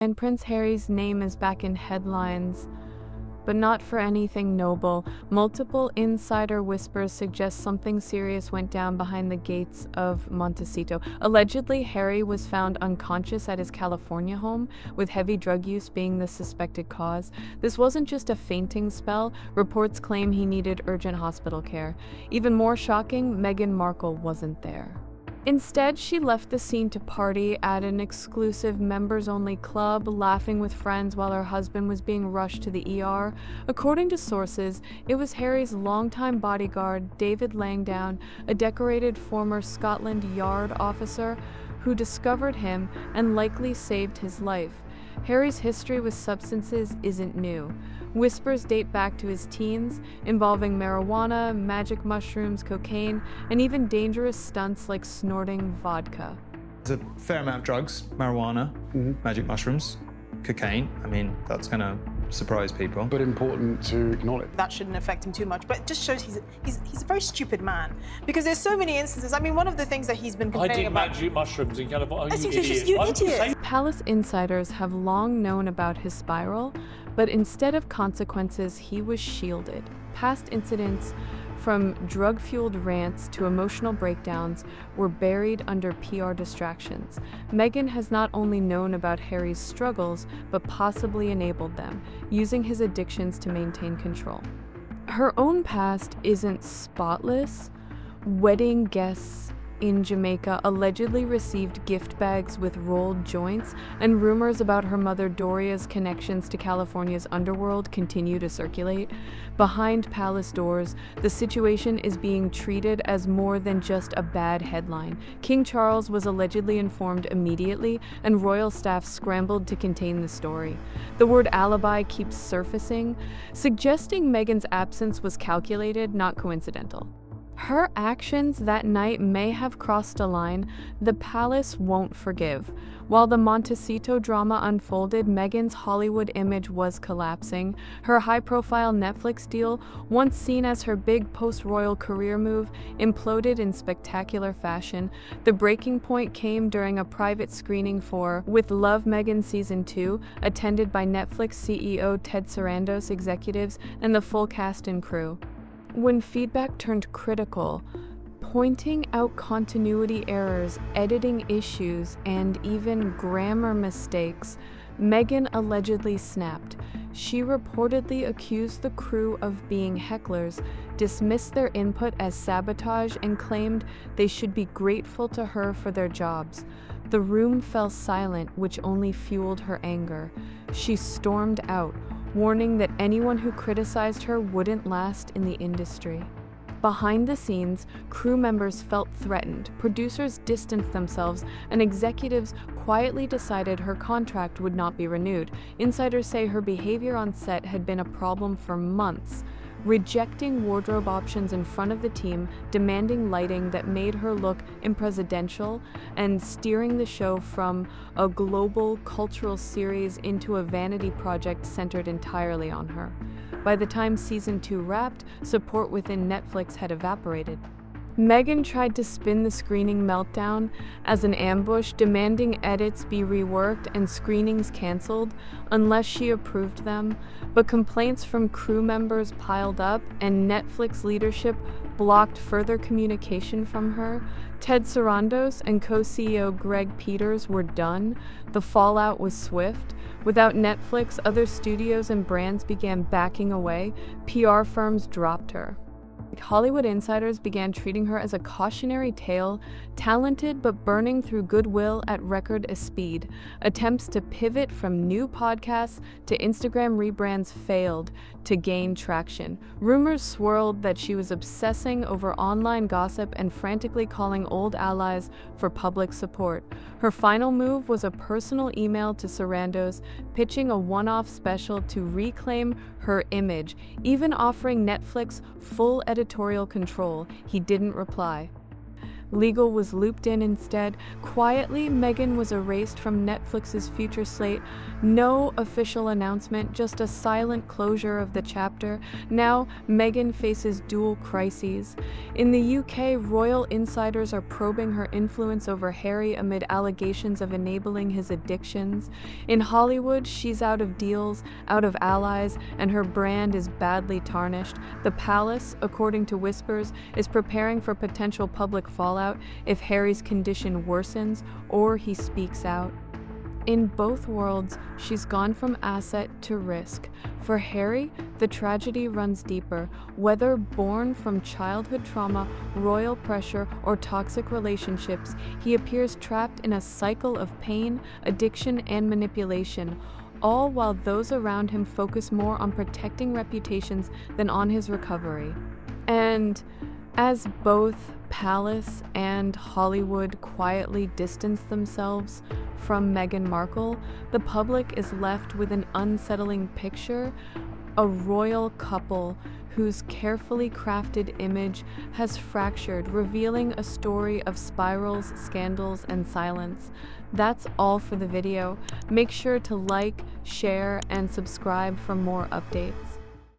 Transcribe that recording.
And Prince Harry's name is back in headlines, but not for anything noble. Multiple insider whispers suggest something serious went down behind the gates of Montecito. Allegedly, Harry was found unconscious at his California home, with heavy drug use being the suspected cause. This wasn't just a fainting spell. Reports claim he needed urgent hospital care. Even more shocking, Meghan Markle wasn't there. Instead, she left the scene to party at an exclusive members-only club, laughing with friends while her husband was being rushed to the ER. According to sources, it was Harry's longtime bodyguard, David Langdown, a decorated former Scotland Yard officer, who discovered him and likely saved his life. Harry's history with substances isn't new. Whispers date back to his teens, involving marijuana, magic mushrooms, cocaine, and even dangerous stunts like snorting vodka. There's a fair amount of drugs, marijuana, magic mushrooms, cocaine. I mean, that's gonna surprise people. But important to acknowledge. That shouldn't affect him too much, but it just shows he's a very stupid man. Because there's so many instances. I mean, one of the things that he's been complaining about... magic mushrooms in California. You idiot. Palace insiders have long known about his spiral, but instead of consequences, he was shielded. Past incidents, from drug-fueled rants to emotional breakdowns, were buried under PR distractions. Meghan has not only known about Harry's struggles, but possibly enabled them, using his addictions to maintain control. Her own past isn't spotless. Wedding guests in Jamaica allegedly received gift bags with rolled joints, and rumors about her mother Doria's connections to California's underworld continue to circulate. Behind palace doors, the situation is being treated as more than just a bad headline. King Charles was allegedly informed immediately, and royal staff scrambled to contain the story. The word alibi keeps surfacing, suggesting Meghan's absence was calculated, not coincidental. Her actions that night may have crossed a line the palace won't forgive. While the Montecito drama unfolded, Meghan's Hollywood image was collapsing. Her high-profile Netflix deal, once seen as her big post-royal career move, imploded in spectacular fashion. The breaking point came during a private screening for With Love, Meghan Season 2, attended by Netflix CEO Ted Sarandos, executives, and the full cast and crew. When feedback turned critical, pointing out continuity errors, editing issues, and even grammar mistakes, Meghan allegedly snapped. She reportedly accused the crew of being hecklers, dismissed their input as sabotage, and claimed they should be grateful to her for their jobs. The room fell silent, which only fueled her anger. She stormed out, warning that anyone who criticized her wouldn't last in the industry. Behind the scenes, crew members felt threatened, producers distanced themselves, and executives quietly decided her contract would not be renewed. Insiders say her behavior on set had been a problem for months, rejecting wardrobe options in front of the team, demanding lighting that made her look unpresidential, and steering the show from a global cultural series into a vanity project centered entirely on her. By the time Season 2 wrapped, support within Netflix had evaporated. Meghan tried to spin the screening meltdown as an ambush, demanding edits be reworked and screenings canceled unless she approved them, but complaints from crew members piled up and Netflix leadership blocked further communication from her. Ted Sarandos and co-CEO Greg Peters were done. The fallout was swift. Without Netflix, other studios and brands began backing away. PR firms dropped her. Hollywood insiders began treating her as a cautionary tale, talented but burning through goodwill at record speed. Attempts to pivot from new podcasts to Instagram rebrands failed to gain traction. Rumors swirled that she was obsessing over online gossip and frantically calling old allies for public support. Her final move was a personal email to Sarandos, pitching a one-off special to reclaim her image, even offering Netflix full editorial control. He didn't reply. Legal was looped in instead. Quietly, Meghan was erased from Netflix's future slate. No official announcement, just a silent closure of the chapter. Now, Meghan faces dual crises. In the UK, royal insiders are probing her influence over Harry amid allegations of enabling his addictions. In Hollywood, she's out of deals, out of allies, and her brand is badly tarnished. The palace, according to whispers, is preparing for potential public fallout if Harry's condition worsens or he speaks out. In both worlds, she's gone from asset to risk. For Harry, the tragedy runs deeper. Whether born from childhood trauma, royal pressure, or toxic relationships, he appears trapped in a cycle of pain, addiction, and manipulation, all while those around him focus more on protecting reputations than on his recovery. And as both Palace and Hollywood quietly distance themselves from Meghan Markle, the public is left with an unsettling picture: a royal couple whose carefully crafted image has fractured, revealing a story of spirals, scandals, and silence. That's all for the video. Make sure to like, share, and subscribe for more updates.